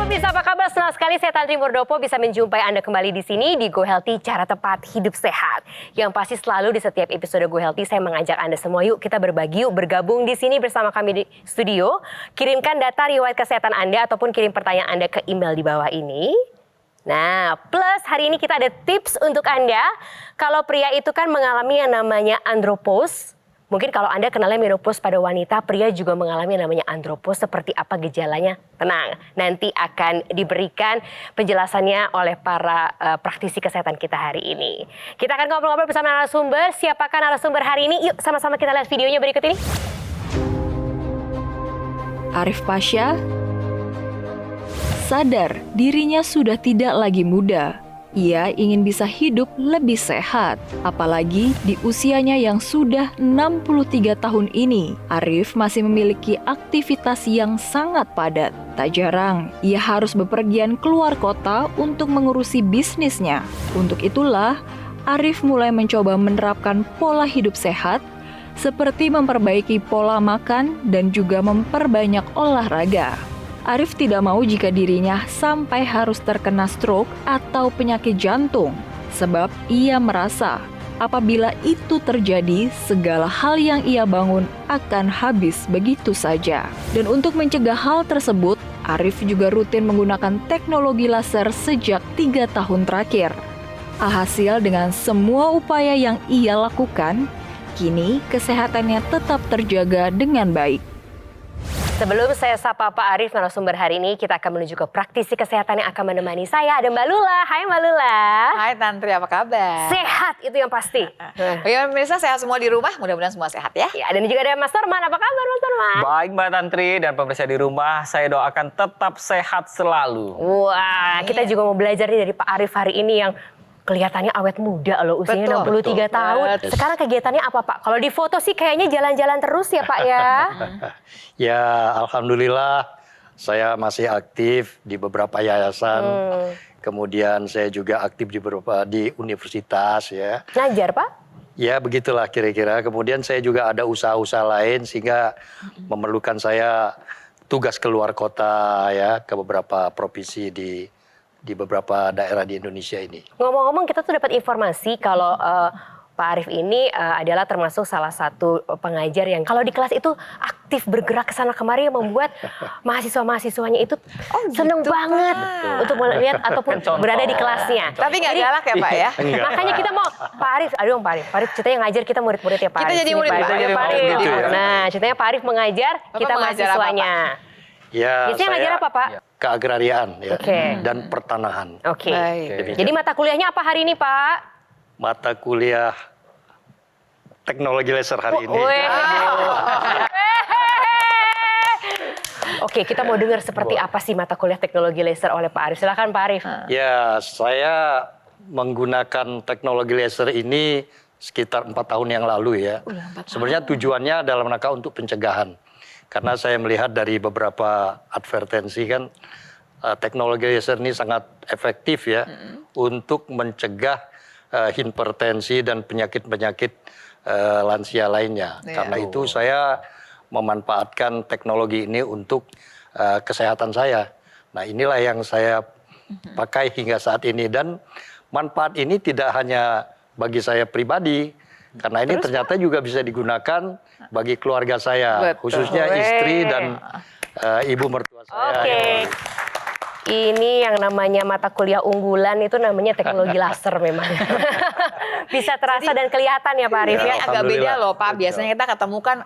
Pemirsa, apa kabar? Senang sekali saya Tantri Murdopo bisa menjumpai Anda kembali di sini di Go Healthy, cara tepat hidup sehat. Yang pasti selalu di setiap episode Go Healthy saya mengajak Anda semua, yuk kita berbagi, yuk bergabung di sini bersama kami di studio. Kirimkan data riwayat kesehatan Anda ataupun kirim pertanyaan Anda ke email di bawah ini. Nah, plus hari ini kita ada tips untuk Anda. Kalau pria itu kan mengalami yang namanya andropause. Mungkin kalau Anda kenalnya menopause pada wanita, pria juga mengalami yang namanya andropause. Seperti apa gejalanya? Tenang, nanti akan diberikan penjelasannya oleh para praktisi kesehatan kita hari ini. Kita akan ngobrol-ngobrol bersama narasumber. Siapakah narasumber hari ini? Yuk sama-sama kita lihat videonya berikut ini. Arif Pasha sadar dirinya sudah tidak lagi muda. Ia ingin bisa hidup lebih sehat, apalagi di usianya yang sudah 63 tahun ini. Arif masih memiliki aktivitas yang sangat padat. Tak jarang, ia harus bepergian keluar kota untuk mengurusi bisnisnya. Untuk itulah, Arif mulai mencoba menerapkan pola hidup sehat, seperti memperbaiki pola makan dan juga memperbanyak olahraga. Arif tidak mau jika dirinya sampai harus terkena stroke atau penyakit jantung, sebab ia merasa apabila itu terjadi, segala hal yang ia bangun akan habis begitu saja. Dan untuk mencegah hal tersebut, Arif juga rutin menggunakan teknologi laser sejak 3 tahun terakhir. Alhasil dengan semua upaya yang ia lakukan, kini kesehatannya tetap terjaga dengan baik. Sebelum saya sapa Pak Arif, narasumber hari ini, kita akan menuju ke praktisi kesehatan yang akan menemani saya. Ada Mbak Lula. Hai Mbak Lula. Hai Tantri, apa kabar? Sehat itu yang pasti. Bagaimana pemirsa, sehat semua di rumah? Mudah-mudahan semua sehat ya. Ya, dan juga ada Mas Norman. Apa kabar Mas Norman? Baik Mbak Tantri dan pemirsa di rumah, saya doakan tetap sehat selalu. Wah, kita juga mau belajar nih dari Pak Arif hari ini yang kelihatannya awet muda loh, usianya 63 tahun. Betul. Sekarang kegiatannya apa Pak? Kalau di foto sih kayaknya jalan-jalan terus ya Pak ya? Ya, alhamdulillah saya masih aktif di beberapa yayasan. Kemudian saya juga aktif di universitas ya. Ngajar Pak? Ya, begitulah kira-kira. Kemudian saya juga ada usaha-usaha lain sehingga memerlukan saya tugas keluar kota ya ke beberapa provinsi di beberapa daerah di Indonesia ini. Ngomong-ngomong, kita tuh dapat informasi kalau Pak Arif ini adalah termasuk salah satu pengajar yang kalau di kelas itu aktif bergerak ke sana kemari, yang membuat mahasiswa-mahasiswanya itu seneng banget untuk melihat ataupun berada di kelasnya. Tapi nggak galak ya Pak ya? Makanya kita mau Pak Arif, aduh Pak Arif ceritanya ngajar kita murid-murid ya Pak Kita Arif. jadi Sini, murid, Pak Pak. Arif. Pak Arif. Gitu ya. Nah, ceritanya Pak Arif mengajar, Bapak kita mengajar apa, mahasiswanya. Ya, Biasanya ngajar apa Pak? Keagrarian ya, Oke. dan pertanahan. Oke. Baik. Jadi mata kuliahnya apa hari ini Pak? Mata kuliah teknologi laser hari ini. Weh. Oke, kita mau dengar seperti apa sih mata kuliah teknologi laser oleh Pak Arif. Silakan Pak Arif. Ya, saya menggunakan teknologi laser ini sekitar 4 tahun yang lalu ya. Sebenarnya tujuannya dalam rangka untuk pencegahan. Karena saya melihat dari beberapa advertensi kan teknologi laser ini sangat efektif ya untuk mencegah hipertensi dan penyakit-penyakit lansia lainnya. Karena itu saya memanfaatkan teknologi ini untuk kesehatan saya. Nah, inilah yang saya pakai hingga saat ini, dan manfaat ini tidak hanya bagi saya pribadi, karena ini ternyata juga bisa digunakan bagi keluarga saya, khususnya istri dan ibu mertua saya. Oke. Ini yang namanya mata kuliah unggulan itu namanya teknologi laser memang. Bisa terasa dan kelihatan ya Pak Arif ya. Ini agak beda Alhamdulillah. loh Pak. Betul. Biasanya kita ketemu kan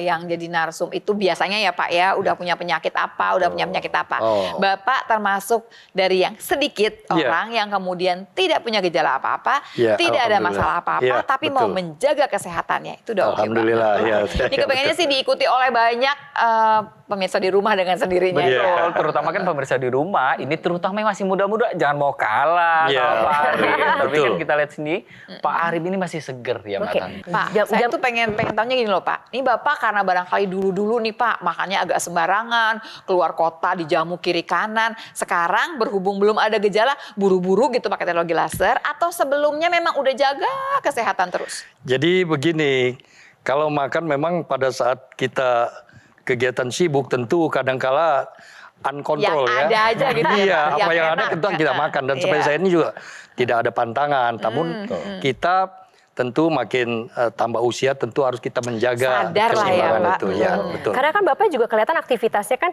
yang jadi narsum itu biasanya ya Pak ya udah punya penyakit apa, udah punya penyakit apa. Oh. Bapak termasuk dari yang sedikit Iya. orang yang kemudian tidak punya gejala apa-apa, Iya, tidak ada alhamdulillah. masalah apa-apa, Iya, tapi mau betul. menjaga kesehatannya. Itu udah oke Pak. Alhamdulillah ya. Ini kepengennya sih diikuti oleh banyak pemirsa di rumah dengan sendirinya. Iya. Betul, terutama kan pemirsa di rumah, ini terutama yang masih muda-muda, jangan mau kalah Iya. sama Pak Arif. Tapi Betul. kan kita lihat sini, Pak Arif ini masih seger ya Mbak Oke. Tantri. Pak, Jam- saya jam- tuh pengen tanya gini loh Pak. Ini Bapak karena barangkali dulu-dulu nih Pak, makannya agak sembarangan, keluar kota dijamu kiri kanan. Sekarang berhubung belum ada gejala, buru-buru gitu pakai teknologi laser, atau sebelumnya memang udah jaga kesehatan terus? Jadi begini, kalau makan memang pada saat kita kegiatan sibuk tentu kadangkala uncontrol Yang ya. ada aja gitu ya, Iya, Pak. apa Yang yang ada enak. kita makan dan sampai Iya. saya ini juga tidak ada pantangan. Namun kita tentu makin tambah usia tentu harus kita menjaga Sadar lah ya, keseimbangan Pak. itu ya, betul. Karena kan Bapak juga kelihatan aktivitasnya kan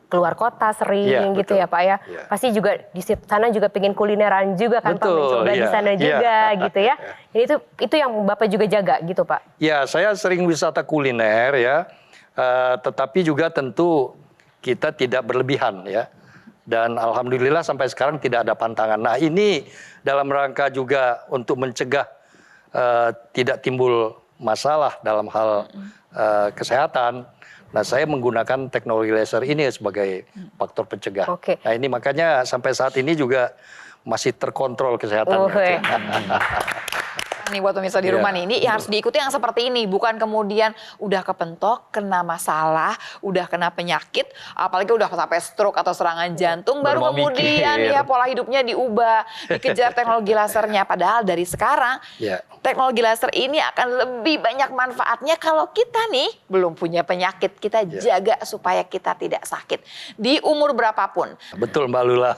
keluar kota sering Iya, gitu betul. ya Pak ya. Iya. Pasti juga di sana juga pengen kulineran juga kan Pak, Betul, mencoba di iya. sana Iya. juga gitu ya. Jadi itu yang Bapak juga jaga gitu Pak. Ya, saya sering wisata kuliner ya, tetapi juga tentu kita tidak berlebihan ya. Dan alhamdulillah sampai sekarang tidak ada pantangan. Nah ini dalam rangka juga untuk mencegah tidak timbul masalah dalam hal kesehatan. Nah saya menggunakan teknologi laser ini sebagai faktor pencegah. Oke. Nah ini makanya sampai saat ini juga masih terkontrol kesehatannya. Oke. Nih buat pemirsa di Iya. rumah nih, ini harus diikuti yang seperti ini, bukan kemudian udah kepentok, kena masalah, udah kena penyakit, apalagi udah sampai stroke atau serangan jantung, baru Baru mau kemudian mikir. ya pola hidupnya diubah, dikejar teknologi lasernya. Padahal dari sekarang Ya. teknologi laser ini akan lebih banyak manfaatnya kalau kita nih belum punya penyakit, kita jaga supaya kita tidak sakit di umur berapapun. Betul Mbak Lula.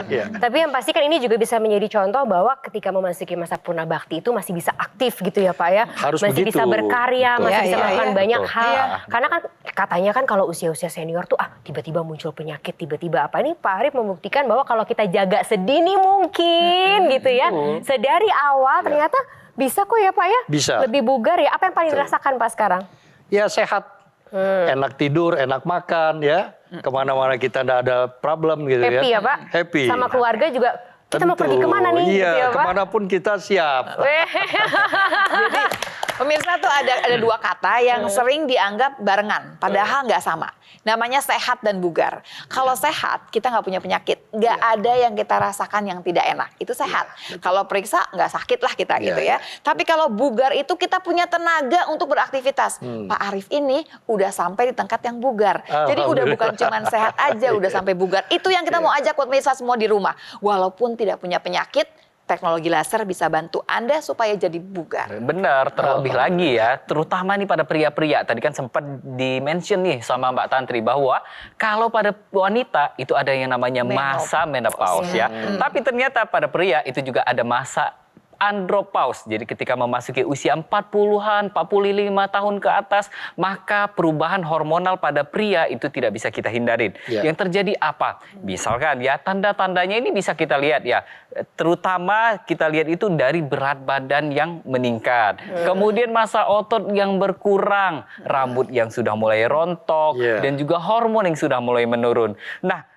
Ya. Tapi yang pasti kan ini juga bisa menjadi contoh bahwa ketika memasuki masa purna bakti itu masih bisa aktif gitu ya Pak ya. Harus masih begitu. bisa berkarya, Betul. masih Iya, bisa iya, melakukan iya. banyak Betul. hal. Iya. Karena kan katanya kan kalau usia-usia senior tuh tiba-tiba muncul penyakit, tiba-tiba apa. Ini Pak Arief membuktikan bahwa kalau kita jaga sedini mungkin gitu ya. Sedari awal ternyata bisa kok ya Pak ya. Bisa. Lebih bugar ya. Apa yang paling dirasakan Pak sekarang? Ya sehat, enak tidur, enak makan ya. Kemana-mana kita tidak ada problem gitu Happy ya ya. Pak? Happy. Sama keluarga juga kita mau pergi Tentu. kemana nih? Iya, gitu ya, Pak? kemanapun kita siap. Jadi pemirsa tuh ada dua kata yang sering dianggap barengan, padahal nggak sama. Namanya sehat dan bugar. Kalau sehat, kita nggak punya penyakit. Nggak ada yang kita rasakan yang tidak enak. Itu sehat. Kalau periksa, nggak sakit lah kita gitu ya. Tapi kalau bugar itu kita punya tenaga untuk beraktivitas. Pak Arief ini udah sampai di tingkat yang bugar. Jadi udah bukan cuman sehat aja, udah sampai bugar. Itu yang kita mau ajak buat pemirsa semua di rumah. Walaupun tidak punya penyakit, teknologi laser bisa bantu Anda supaya jadi bugar. Benar, terlebih lagi ya, terutama nih pada pria-pria. Tadi kan sempat di-mention nih sama Mbak Tantri bahwa kalau pada wanita itu ada yang namanya masa menopause ya. Tapi ternyata pada pria itu juga ada masa andropause. Jadi ketika memasuki usia 40-an, 45 tahun ke atas, maka perubahan hormonal pada pria itu tidak bisa kita hindarin. Ya. Yang terjadi apa? Misalkan ya, tanda-tandanya ini bisa kita lihat ya. Terutama kita lihat itu dari berat badan yang meningkat. Kemudian massa otot yang berkurang, rambut yang sudah mulai rontok, Ya. dan juga hormon yang sudah mulai menurun. Nah,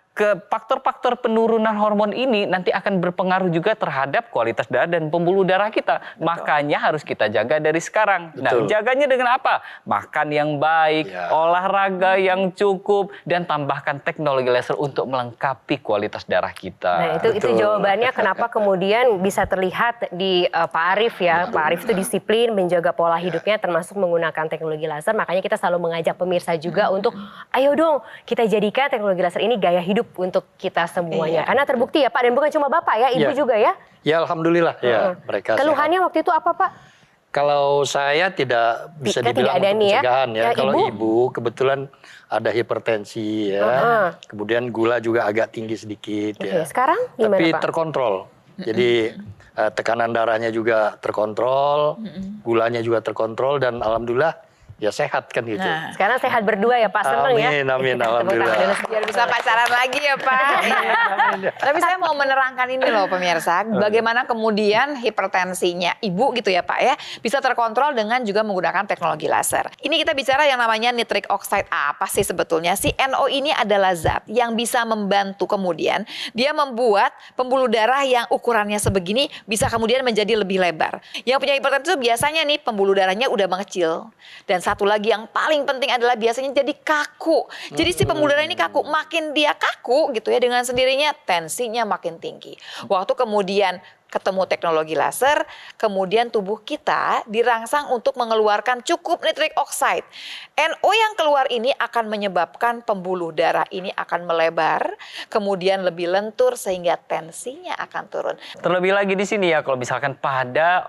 faktor-faktor penurunan hormon ini nanti akan berpengaruh juga terhadap kualitas darah dan pembuluh darah kita. Makanya harus kita jaga dari sekarang. Nah, Betul. jaganya dengan apa? Makan yang baik, Ya. olahraga yang cukup, dan tambahkan teknologi laser untuk melengkapi kualitas darah kita. Nah itu Betul. jawabannya kenapa kemudian bisa terlihat di Pak Arief ya. Pak Arief itu disiplin menjaga pola hidupnya termasuk menggunakan teknologi laser. Makanya kita selalu mengajak pemirsa juga untuk ayo dong kita jadikan teknologi laser ini gaya hidup untuk kita semuanya. Karena terbukti ya Pak, dan bukan cuma Bapak ya, Ibu Iya. juga ya. Ya alhamdulillah ya mereka Keluhannya sehat. waktu itu apa Pak? Kalau saya tidak bisa Tidak dibilang ada untuk nih ya. pencegahan ya. Ya, Kalau Ibu? ibu kebetulan ada hipertensi ya. Kemudian gula juga agak tinggi sedikit Oke, ya. sekarang gimana Tapi Pak? terkontrol. Jadi tekanan darahnya juga terkontrol, gulanya juga terkontrol dan alhamdulillah ya sehat kan gitu. Nah. Sekarang sehat berdua ya Pak, seneng ya. Amin, amin, Tepuk tangan alhamdulillah. dulu. Biar bisa pacaran lagi ya Pak. Tapi saya mau menerangkan ini loh pemirsa, bagaimana kemudian hipertensinya ibu gitu ya Pak ya, bisa terkontrol dengan juga menggunakan teknologi laser. Ini kita bicara yang namanya nitric oxide. Apa sih sebetulnya? Si NO ini adalah zat yang bisa membantu kemudian dia membuat pembuluh darah yang ukurannya sebegini bisa kemudian menjadi lebih lebar. Yang punya hipertensi itu biasanya nih pembuluh darahnya udah mengecil. Dan satu lagi yang paling penting adalah biasanya jadi kaku. Jadi si pembuluh darah ini kaku, makin dia kaku gitu ya dengan sendirinya tensinya makin tinggi. Waktu kemudian ketemu teknologi laser, kemudian tubuh kita dirangsang untuk mengeluarkan cukup nitric oxide. NO yang keluar ini akan menyebabkan pembuluh darah ini akan melebar, kemudian lebih lentur sehingga tensinya akan turun. Terlebih lagi di sini ya, kalau misalkan pada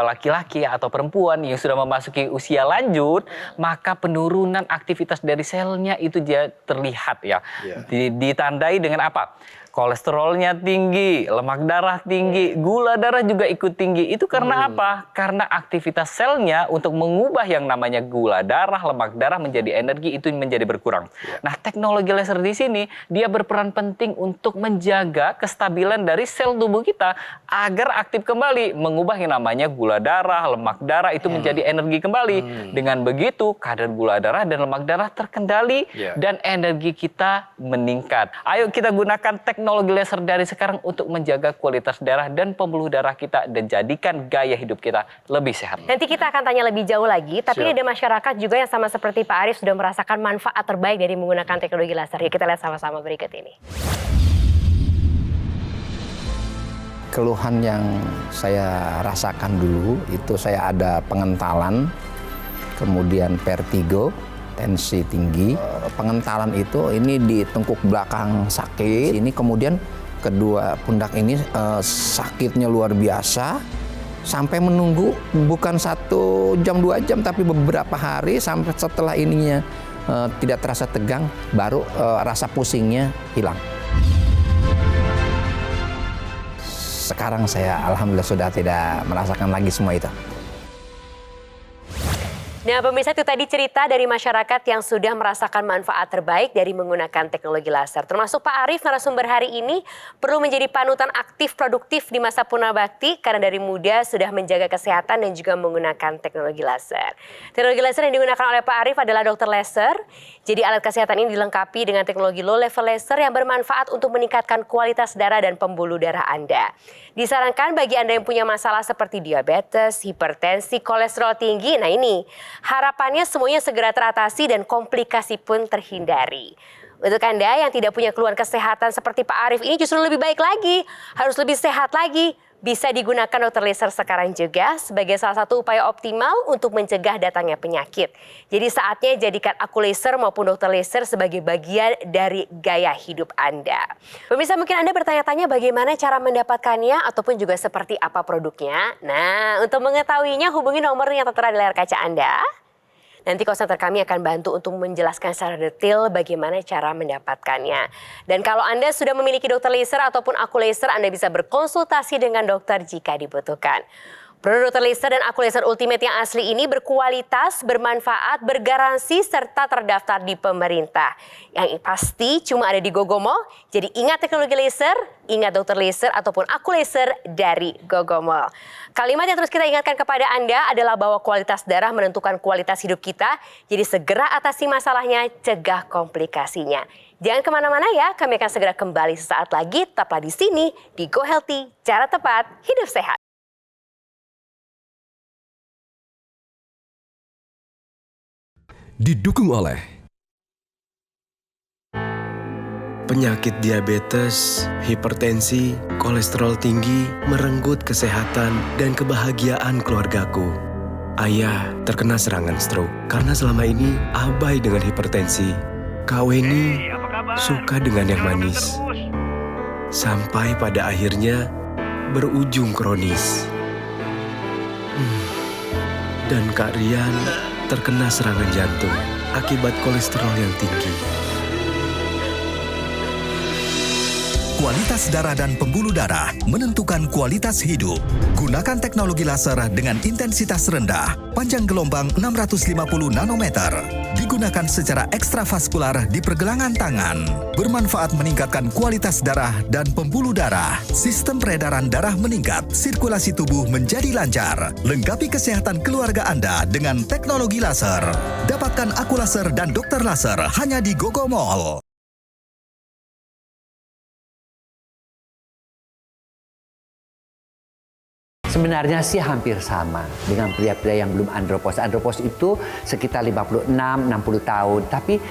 laki-laki atau perempuan yang sudah memasuki usia lanjut, maka penurunan aktivitas dari selnya itu dia terlihat ya. Ditandai dengan apa? Kolesterolnya tinggi, lemak darah tinggi, gula darah juga ikut tinggi. Itu karena apa? Karena aktivitas selnya untuk mengubah yang namanya gula darah, lemak darah menjadi energi itu menjadi berkurang. Nah, teknologi laser di sini dia berperan penting untuk menjaga kestabilan dari sel tubuh kita agar aktif kembali, mengubah yang namanya gula darah, lemak darah itu menjadi energi kembali. Dengan begitu, kadar gula darah dan lemak darah terkendali dan energi kita meningkat. Ayo kita gunakan teknologi laser dari sekarang untuk menjaga kualitas darah dan pembuluh darah kita dan jadikan gaya hidup kita lebih sehat. Nanti kita akan tanya lebih jauh lagi, tapi ada masyarakat juga yang sama seperti Pak Arief sudah merasakan manfaat terbaik dari menggunakan teknologi laser. Ya, kita lihat sama-sama berikut ini. Keluhan yang saya rasakan dulu itu saya ada pengentalan, kemudian vertigo, tensi tinggi. Pengentalan itu ini di tengkuk belakang sakit. Ini kemudian kedua pundak ini sakitnya luar biasa. Sampai menunggu bukan 1 jam 2 jam tapi beberapa hari sampai setelah ininya tidak terasa tegang baru rasa pusingnya hilang. Sekarang saya alhamdulillah sudah tidak merasakan lagi semua itu. Nah, pemirsa, itu tadi cerita dari masyarakat yang sudah merasakan manfaat terbaik dari menggunakan teknologi laser. Termasuk Pak Arief, narasumber hari ini, perlu menjadi panutan aktif produktif di masa Purnabakti karena dari muda sudah menjaga kesehatan dan juga menggunakan teknologi laser. Teknologi laser yang digunakan oleh Pak Arief adalah dokter laser. Jadi alat kesehatan ini dilengkapi dengan teknologi low level laser yang bermanfaat untuk meningkatkan kualitas darah dan pembuluh darah Anda. Disarankan bagi Anda yang punya masalah seperti diabetes, hipertensi, kolesterol tinggi, nah ini harapannya semuanya segera teratasi dan komplikasi pun terhindari. Untuk Anda yang tidak punya keluhan kesehatan seperti Pak Arief ini justru lebih baik lagi, harus lebih sehat lagi. Bisa digunakan dokter laser sekarang juga sebagai salah satu upaya optimal untuk mencegah datangnya penyakit. Jadi saatnya jadikan aku laser maupun dokter laser sebagai bagian dari gaya hidup Anda. Pemirsa, mungkin Anda bertanya-tanya bagaimana cara mendapatkannya ataupun juga seperti apa produknya. Nah, untuk mengetahuinya hubungi nomor yang tertera di layar kaca Anda. Nanti konsultan kami akan bantu untuk menjelaskan secara detail bagaimana cara mendapatkannya. Dan kalau Anda sudah memiliki dokter laser ataupun aku laser, Anda bisa berkonsultasi dengan dokter jika dibutuhkan. Produk dokter laser dan aku laser ultimate yang asli ini berkualitas, bermanfaat, bergaransi, serta terdaftar di pemerintah. Yang pasti cuma ada di Gogomall. Jadi ingat teknologi laser, ingat dokter laser ataupun aku laser dari Gogomall. Kalimat yang terus kita ingatkan kepada Anda adalah bahwa kualitas darah menentukan kualitas hidup kita. Jadi segera atasi masalahnya, cegah komplikasinya. Jangan kemana-mana ya, kami akan segera kembali sesaat lagi. Tetaplah di sini di Go Healthy, cara tepat, hidup sehat. Didukung oleh penyakit diabetes, hipertensi, kolesterol tinggi, merenggut kesehatan dan kebahagiaan keluargaku. Ayah terkena serangan stroke karena selama ini abai dengan hipertensi. Kak Weni suka dengan yang manis. Sampai pada akhirnya berujung kronis. Dan Kak Rian terkena serangan jantung akibat kolesterol yang tinggi. Kualitas darah dan pembuluh darah menentukan kualitas hidup. Gunakan teknologi laser dengan intensitas rendah, panjang gelombang 650 nanometer. Digunakan secara ekstravaskular di pergelangan tangan. Bermanfaat meningkatkan kualitas darah dan pembuluh darah. Sistem peredaran darah meningkat, sirkulasi tubuh menjadi lancar. Lengkapi kesehatan keluarga Anda dengan teknologi laser. Dapatkan aku laser dan dokter laser hanya di Gogomall. Sebenarnya sih hampir sama dengan pria-pria yang belum andropos. Andropos itu sekitar 56-60 tahun. Tapi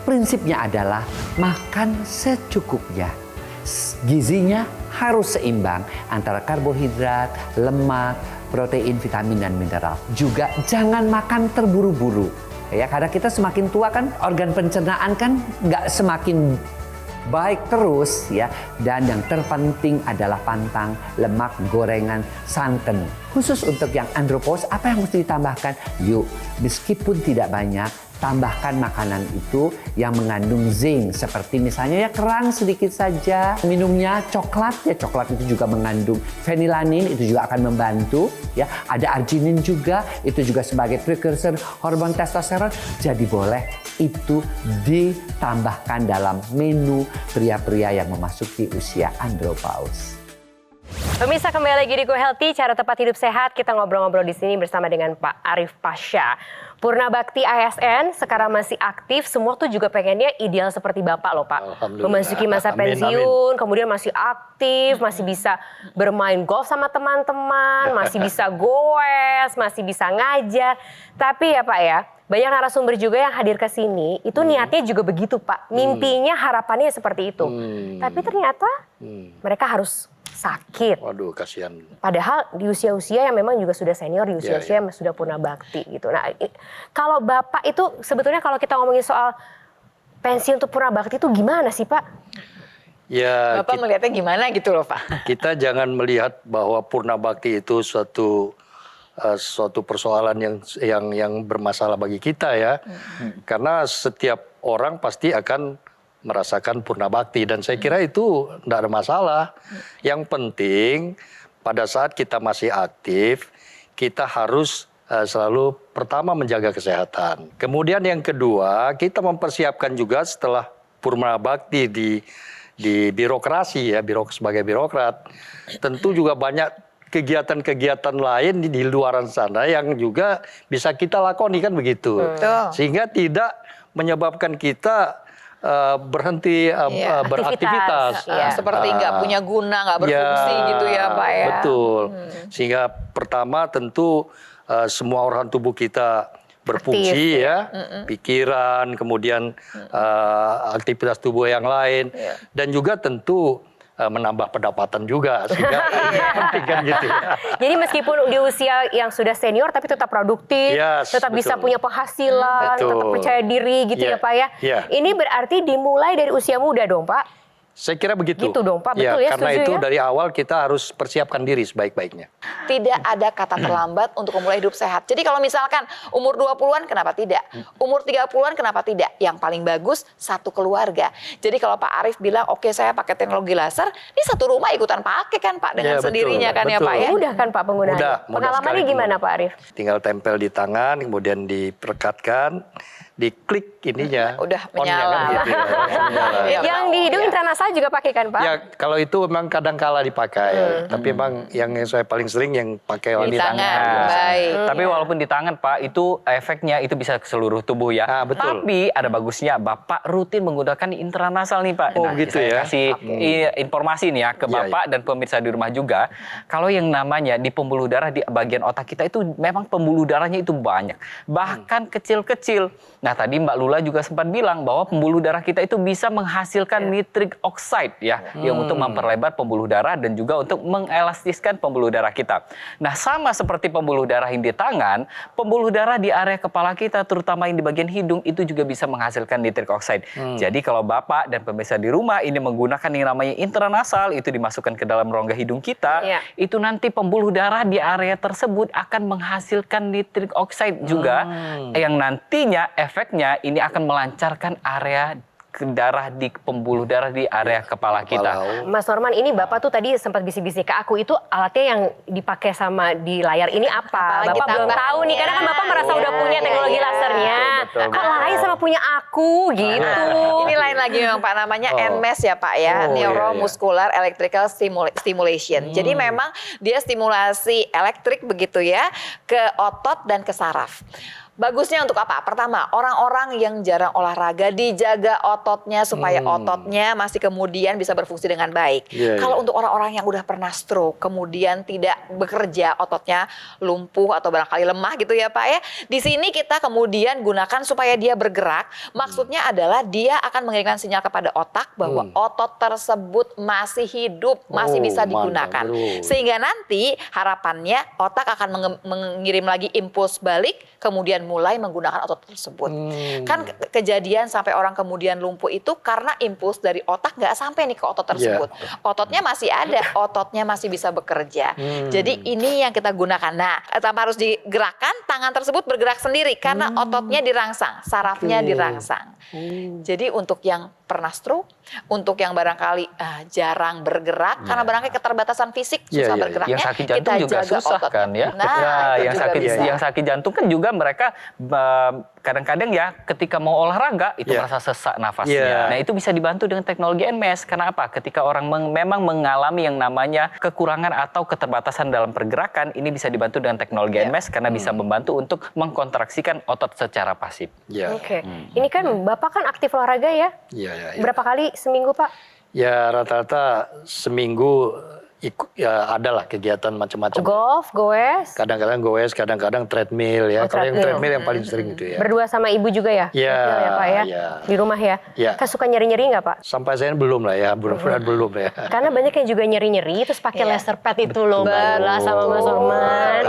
prinsipnya adalah makan secukupnya. Gizinya harus seimbang antara karbohidrat, lemak, protein, vitamin, dan mineral. Juga jangan makan terburu-buru. Ya, karena kita semakin tua kan organ pencernaan kan nggak semakin baik terus ya. Dan yang terpenting adalah pantang, lemak, gorengan, santan. Khusus untuk yang andropause, apa yang mesti ditambahkan? Yuk, meskipun tidak banyak, tambahkan makanan itu yang mengandung zinc, seperti misalnya ya kerang sedikit saja. Minumnya coklat, ya coklat itu juga mengandung fenilanin, itu juga akan membantu. Ya, ada arginin juga, itu juga sebagai precursor hormon testosteron. Jadi boleh itu ditambahkan dalam menu pria-pria yang memasuki usia andropause. Pemirsa, kembali lagi di Go Healthy, cara tepat hidup sehat. Kita ngobrol-ngobrol di sini bersama dengan Pak Arief Pasha. Purna Bakti ASN, sekarang masih aktif. Semua tuh juga pengennya ideal seperti Bapak loh Pak. Memasuki masa pensiun, kemudian masih aktif, masih bisa bermain golf sama teman-teman, masih bisa goes, masih bisa ngajar. Tapi ya Pak ya, banyak narasumber juga yang hadir ke sini, itu niatnya juga begitu Pak. Mimpinya, harapannya seperti itu. Tapi ternyata mereka harus sakit. Waduh, kasihan. Padahal di usia-usia yang memang juga sudah senior, di usia-usia yang sudah purna bakti gitu. Nah, kalau Bapak itu sebetulnya kalau kita ngomongin soal pensiun untuk purna bakti itu gimana sih Pak? Ya, Bapak melihatnya gimana gitu loh Pak? kita jangan melihat bahwa purna bakti itu suatu persoalan yang bermasalah bagi kita ya. Karena setiap orang pasti akan merasakan purna bakti dan saya kira itu tidak ada masalah. Yang penting pada saat kita masih aktif, kita harus selalu pertama menjaga kesehatan. Kemudian yang kedua, kita mempersiapkan juga setelah purna bakti di birokrasi ya, sebagai birokrat. Tentu juga banyak kegiatan-kegiatan lain di luaran sana yang juga bisa kita lakoni kan begitu. Sehingga tidak menyebabkan kita berhenti beraktivitas. Seperti nggak punya guna, nggak berfungsi gitu ya Pak ya. Betul. Sehingga pertama tentu semua organ tubuh kita berfungsi ya, pikiran, kemudian aktivitas tubuh yang lain, dan juga tentu menambah pendapatan juga, sehingga penting kan gitu. Jadi meskipun di usia yang sudah senior tapi tetap produktif, tetap bisa punya penghasilan, tetap percaya diri gitu ya Pak ya. Ini berarti dimulai dari usia muda dong Pak? Saya kira begitu. Gitu dong Pak, betul ya, karena setuju itu ya? dari awal kita harus persiapkan diri sebaik-baiknya. Tidak ada kata terlambat untuk memulai hidup sehat. Jadi kalau misalkan umur 20-an kenapa tidak? Umur 30-an kenapa tidak? Yang paling bagus satu keluarga. Jadi kalau Pak Arief bilang oke saya pakai teknologi laser, ini satu rumah ikutan pakai kan Pak dengan sendirinya kan ya Pak ya? Mudah kan Pak penggunaannya? Mudah Pengalamannya gimana Pak Arief? Tinggal tempel di tangan, kemudian diperekatkan, diklik ininya. Udah on-nya menyala. Kan, gitu ya. Yang di hidung intranasal juga pakai kan Pak? Ya kalau itu memang kadang-kala dipakai, tapi memang yang saya paling sering yang pakai Di tangan. Baik. Tapi walaupun di tangan Pak, itu efeknya itu bisa ke seluruh tubuh ya. Betul. Tapi ada bagusnya Bapak rutin menggunakan intranasal nih Pak. Oh, gitu saya ya. kasih informasi nih ya ke Bapak dan pemirsa di rumah juga. Kalau yang namanya di pembuluh darah di bagian otak kita itu memang pembuluh darahnya itu banyak. Bahkan kecil-kecil. Nah tadi Mbak Lula juga sempat bilang bahwa pembuluh darah kita itu bisa menghasilkan nitric oxide ya. Yang untuk memperlebar pembuluh darah dan juga untuk mengelastiskan pembuluh darah kita. Nah sama seperti pembuluh darah yang di tangan, pembuluh darah di area kepala kita terutama yang di bagian hidung itu juga bisa menghasilkan nitric oxide. Jadi kalau Bapak dan pemirsa di rumah ini menggunakan yang namanya intranasal, itu dimasukkan ke dalam rongga hidung kita, itu nanti pembuluh darah di area tersebut akan menghasilkan nitric oxide juga yang nantinya efeknya ini akan melancarkan area darah di pembuluh darah di area kepala kita. Mas Norman, ini Bapak tuh tadi sempat bisik-bisik ke aku, itu alatnya yang dipakai sama di layar ini apa? Bapak belum tahu nih, karena kan Bapak merasa udah punya teknologi lasernya. Kok lain sama punya aku gitu. Ini lain lagi memang Pak, namanya NMES ya Pak ya, Neuromuscular Electrical Stimulation. Jadi memang dia stimulasi elektrik begitu ya ke otot dan ke saraf. Bagusnya untuk apa? Pertama, orang-orang yang jarang olahraga dijaga ototnya supaya ototnya masih kemudian bisa berfungsi dengan baik. Kalau untuk orang-orang yang udah pernah stroke, kemudian tidak bekerja, ototnya lumpuh atau barangkali lemah gitu ya Pak ya. Di sini kita kemudian gunakan supaya dia bergerak. Maksudnya adalah dia akan mengirimkan sinyal kepada otak bahwa otot tersebut masih hidup, masih bisa digunakan. Sehingga nanti harapannya otak akan mengirim lagi impuls balik, kemudian mulai menggunakan otot tersebut. Kan kejadian sampai orang kemudian lumpuh itu karena impuls dari otak nggak sampai nih ke otot tersebut. Ototnya masih ada, ototnya masih bisa bekerja. Jadi ini yang kita gunakan. Nah, tanpa harus digerakkan, tangan tersebut bergerak sendiri karena ototnya dirangsang, sarafnya dirangsang. Jadi untuk yang pernah stroke, untuk yang barangkali jarang bergerak karena barangkali keterbatasan fisik susah bergeraknya, yang sakit jantung juga susah otot. kan ya. Nah, yang sakit jantung kan juga mereka kadang-kadang ya ketika mau olahraga itu merasa sesak nafasnya. Nah, itu bisa dibantu dengan teknologi NMES. Karena apa? Ketika orang memang mengalami yang namanya kekurangan atau keterbatasan dalam pergerakan, ini bisa dibantu dengan teknologi NMES karena bisa membantu untuk mengkontraksikan otot secara pasif. Oke. Ini kan Bapak kan aktif olahraga ya? Berapa kali seminggu Pak? Ya rata-rata seminggu ada lah kegiatan macam-macam. Golf, goes? Kadang-kadang goes, kadang-kadang treadmill ya. Kalau yang treadmill yang paling sering itu ya. Berdua sama ibu juga ya? Treadmill ya Pak ya? Di rumah ya? Kan suka nyeri-nyeri nggak Pak? Sampai saya belum lah ya, mudah-mudahan belum ya. Karena banyak yang juga nyeri-nyeri terus pakai laser pad itu loh Mbak Ella sama Mas Orman.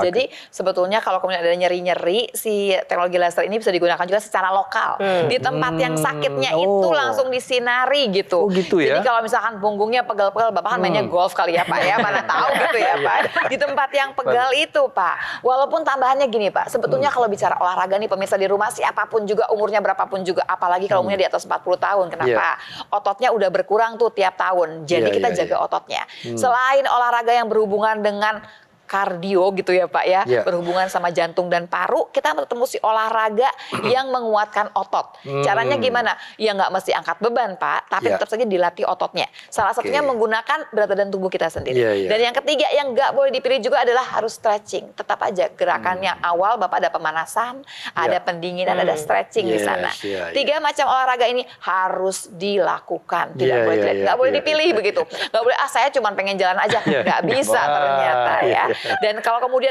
Jadi sebetulnya kalau kemudian ada nyeri-nyeri, si teknologi laser ini bisa digunakan juga secara lokal. Di tempat yang sakitnya itu langsung disinari gitu. Oh gitu ya? Jadi kalau misalkan punggungnya pegal-pegal, Bapak kan mainnya golf kali ya Pak ya, mana tahu gitu ya Pak. Di tempat yang pegal itu Pak. Walaupun tambahannya gini Pak, sebetulnya kalau bicara olahraga nih pemirsa di rumah siapapun juga umurnya berapapun juga, apalagi kalau umurnya di atas 40 tahun. Kenapa? Ototnya udah berkurang tuh tiap tahun. Jadi kita jaga ototnya. Selain olahraga yang berhubungan dengan kardio gitu ya Pak ya, berhubungan sama jantung dan paru, kita mesti olahraga yang menguatkan otot. Caranya gimana? Ya nggak mesti angkat beban Pak, tapi tetap saja dilatih ototnya. Salah satunya menggunakan berat badan tubuh kita sendiri. Dan yang ketiga yang nggak boleh dipilih juga adalah harus stretching. Tetap aja gerakannya awal Bapak ada pemanasan, ada pendinginan, ada stretching di sana. 3 macam olahraga ini harus dilakukan, tidak boleh nggak boleh dipilih begitu. Nggak boleh saya cuma pengen jalan aja, nggak bisa ternyata ya. Dan kalau kemudian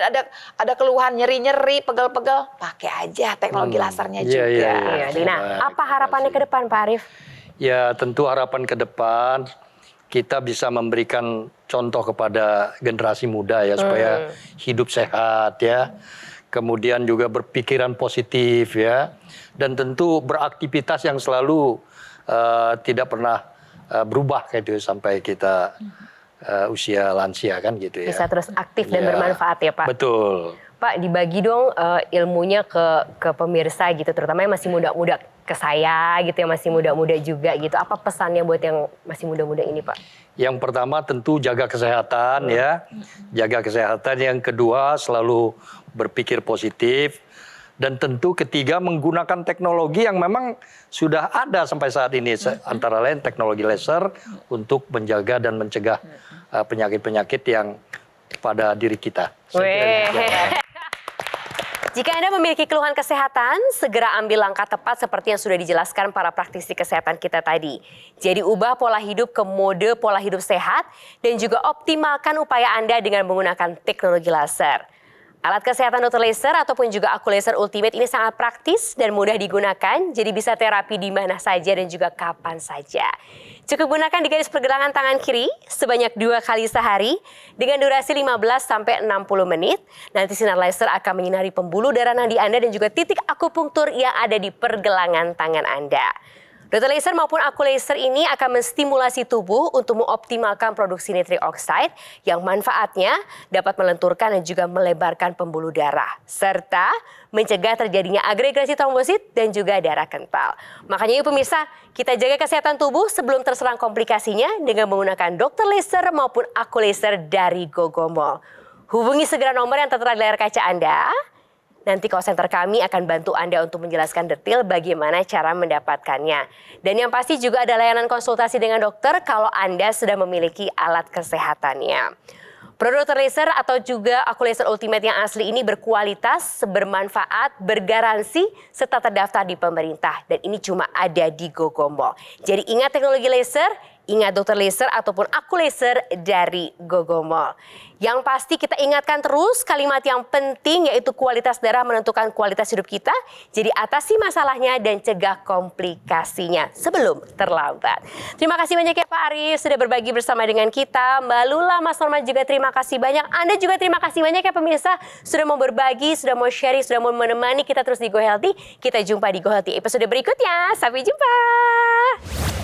ada keluhan nyeri-nyeri, pegal-pegal, pakai aja teknologi lasernya juga. Nah, apa harapannya ke depan Pak Arief? Ya tentu harapan ke depan kita bisa memberikan contoh kepada generasi muda ya supaya hidup sehat ya. Kemudian juga berpikiran positif ya. Dan tentu beraktivitas yang selalu tidak pernah berubah gitu sampai kita usia lansia kan gitu ya. Bisa terus aktif dan bermanfaat ya Pak. Betul. Pak dibagi dong ilmunya ke pemirsa gitu, terutama yang masih muda-muda, ke saya gitu yang masih muda-muda juga gitu. Apa pesannya buat yang masih muda-muda ini Pak? Yang pertama tentu jaga kesehatan ya. Jaga kesehatan. Yang kedua selalu berpikir positif. Dan tentu ketiga menggunakan teknologi yang memang sudah ada sampai saat ini. Antara lain teknologi laser untuk menjaga dan mencegah penyakit-penyakit yang pada diri kita. Jika Anda memiliki keluhan kesehatan, segera ambil langkah tepat seperti yang sudah dijelaskan para praktisi kesehatan kita tadi. Jadi ubah pola hidup ke mode pola hidup sehat dan juga optimalkan upaya Anda dengan menggunakan teknologi laser. Alat kesehatan Dr. Laser ataupun juga Aku Laser Ultimate ini sangat praktis dan mudah digunakan, jadi bisa terapi di mana saja dan juga kapan saja. Cukup gunakan di garis pergelangan tangan kiri sebanyak 2 kali sehari dengan durasi 15-60 menit. Nanti sinar laser akan menyinari pembuluh darah nadi Anda dan juga titik akupunktur yang ada di pergelangan tangan Anda. Dr. Laser maupun Aku Laser ini akan menstimulasi tubuh untuk mengoptimalkan produksi nitric oxide yang manfaatnya dapat melenturkan dan juga melebarkan pembuluh darah serta mencegah terjadinya agregasi trombosit dan juga darah kental. Makanya yuk pemirsa, kita jaga kesehatan tubuh sebelum terserang komplikasinya dengan menggunakan Dr. Laser maupun Aku Laser dari Gogomol. Hubungi segera nomor yang tertera di layar kaca Anda. Nanti call center kami akan bantu Anda untuk menjelaskan detail bagaimana cara mendapatkannya. Dan yang pasti juga ada layanan konsultasi dengan dokter kalau Anda sudah memiliki alat kesehatannya. Produk Dr. Laser atau juga Aku Laser Ultimate yang asli ini berkualitas, bermanfaat, bergaransi, serta terdaftar di pemerintah. Dan ini cuma ada di GoGo Mall. Jadi ingat teknologi laser, ingat Dr. Laser ataupun Aku Laser dari GoGo Mall. Yang pasti kita ingatkan terus kalimat yang penting yaitu kualitas darah menentukan kualitas hidup kita. Jadi atasi masalahnya dan cegah komplikasinya sebelum terlambat. Terima kasih banyak ya Pak Arif sudah berbagi bersama dengan kita. Mbak Lula, Mas Norman juga terima kasih banyak. Anda juga terima kasih banyak ya pemirsa sudah mau berbagi, sudah mau sharing, sudah mau menemani kita terus di Go Healthy. Kita jumpa di Go Healthy episode berikutnya. Sampai jumpa.